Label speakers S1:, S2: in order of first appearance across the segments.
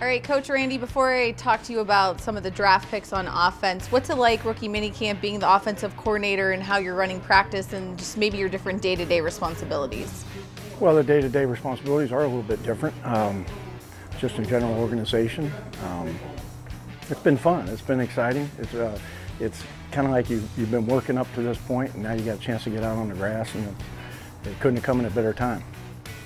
S1: All right, Coach Randy, before I talk to you about some of the draft picks on offense, what's it like rookie minicamp being the offensive coordinator and how you're running practice and just maybe your different day-to-day responsibilities?
S2: Well, the day-to-day responsibilities are a little bit different, just in general organization. It's been fun. It's been exciting. It's kind of like you've been working up to this point, and now you got a chance to get out on the grass, and it couldn't have come in a better time.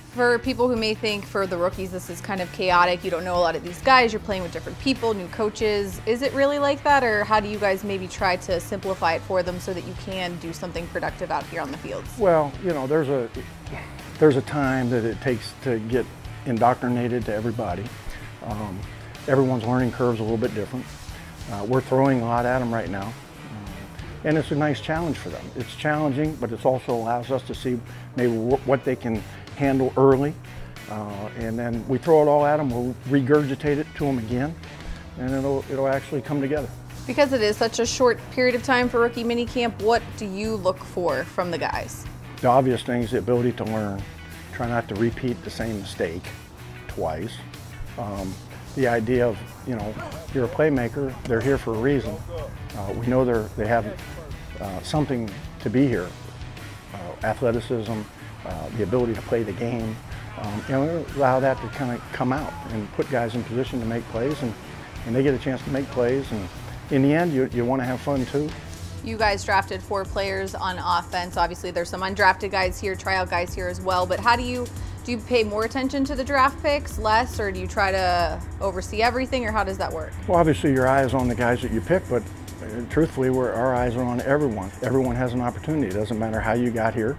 S1: For people who may think for the rookies this is kind of chaotic, you don't know a lot of these guys, you're playing with different people, new coaches, is it really like that, or how do you guys maybe try to simplify it for them so that you can do something productive out here on the fields?
S2: Well, you know, there's a time that it takes to get indoctrinated to everybody. Everyone's learning curve's a little bit different. We're throwing a lot at them right now. And it's a nice challenge for them. It's challenging, but it also allows us to see maybe what they can handle early. And then we throw it all at them, we'll regurgitate it to them again, and it'll actually come together.
S1: Because it is such a short period of time for rookie minicamp, what do you look for from the guys?
S2: The obvious thing is the ability to learn. Try not to repeat the same mistake twice. The idea of, you know, you're a playmaker, they're here for a reason. We know they have something to be here. Athleticism, the ability to play the game. You know, allow that to kind of come out and put guys in position to make plays, and they get a chance to make plays. And in the end, you want to have fun too.
S1: You guys drafted 4 players on offense. Obviously, there's some undrafted guys here, tryout guys here as well. But how do you pay more attention to the draft picks, less, or do you try to oversee everything, or how does that work?
S2: Well, obviously your eye is on the guys that you pick, but truthfully, our eyes are on everyone. Everyone has an opportunity. It doesn't matter how you got here.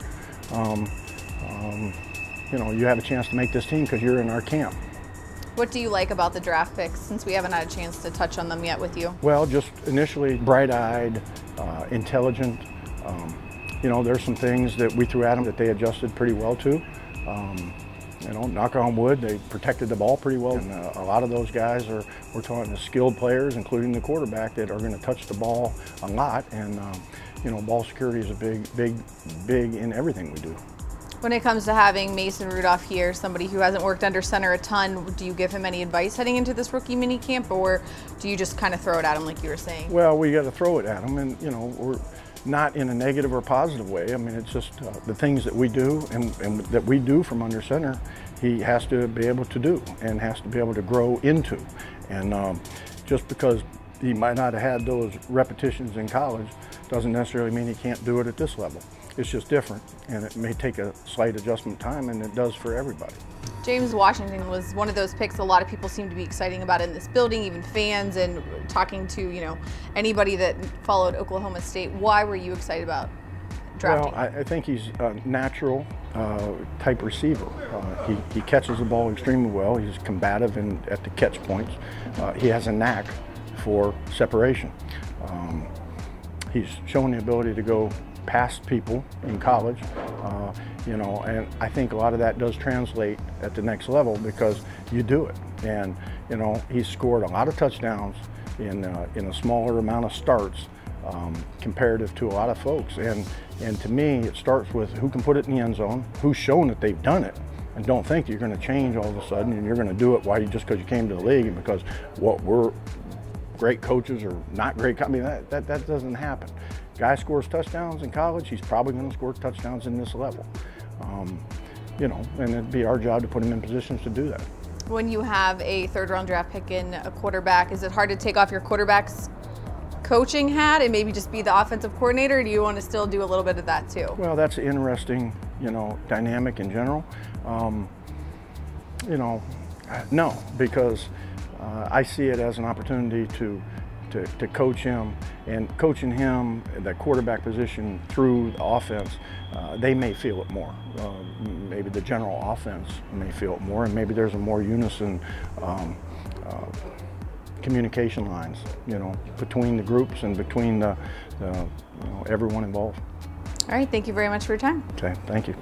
S2: You know, you have a chance to make this team because you're in our camp.
S1: What do you like about the draft picks, since we haven't had a chance to touch on them yet with you?
S2: Well, just initially bright-eyed, intelligent. You know, there's some things that we threw at them that they adjusted pretty well to. You know, knock on wood, they protected the ball pretty well. And a lot of those guys we're talking to skilled players, including the quarterback, that are going to touch the ball a lot. And, you know, ball security is a big in everything we do.
S1: When it comes to having Mason Rudolph here, somebody who hasn't worked under center a ton, do you give him any advice heading into this rookie minicamp, or do you just kind of throw it at him like you were saying? Well,
S2: we got to throw it at him, and, you know, we're not in a negative or positive way. I mean, it's just the things that we do and that we do from under center, he has to be able to do and has to be able to grow into. And just because he might not have had those repetitions in college doesn't necessarily mean he can't do it at this level. It's just different, and it may take a slight adjustment time, and it does for everybody.
S1: James Washington was one of those picks a lot of people seem to be exciting about in this building, even fans, and talking to, you know, anybody that followed Oklahoma State. Why were you excited about drafting?
S2: Well, I think he's a natural type receiver. He catches the ball extremely well. He's combative at the catch points. He has a knack for separation. He's shown the ability to go past people in college, you know, and I think a lot of that does translate at the next level because you do it. And, you know, he's scored a lot of touchdowns in a smaller amount of starts comparative to a lot of folks. And to me, it starts with who can put it in the end zone, who's shown that they've done it, and don't think you're going to change all of a sudden and you're going to do it just because you came to the league and because we're great coaches or not great. I mean, that doesn't happen. Guy scores touchdowns in college, he's probably going to score touchdowns in this level. You know, and it'd be our job to put him in positions to do that.
S1: When you have a third-round draft pick in a quarterback, is it hard to take off your quarterback's coaching hat and maybe just be the offensive coordinator, or do you want to still do a little bit of that too?
S2: Well, that's an interesting, you know, dynamic in general. You know, no, because I see it as an opportunity to coach him, and coaching him at that quarterback position through the offense, they may feel it more. Maybe the general offense may feel it more, and maybe there's a more unison communication lines, you know, between the groups and between the you know, everyone involved.
S1: All right, thank you very much for your time.
S2: Okay, thank you.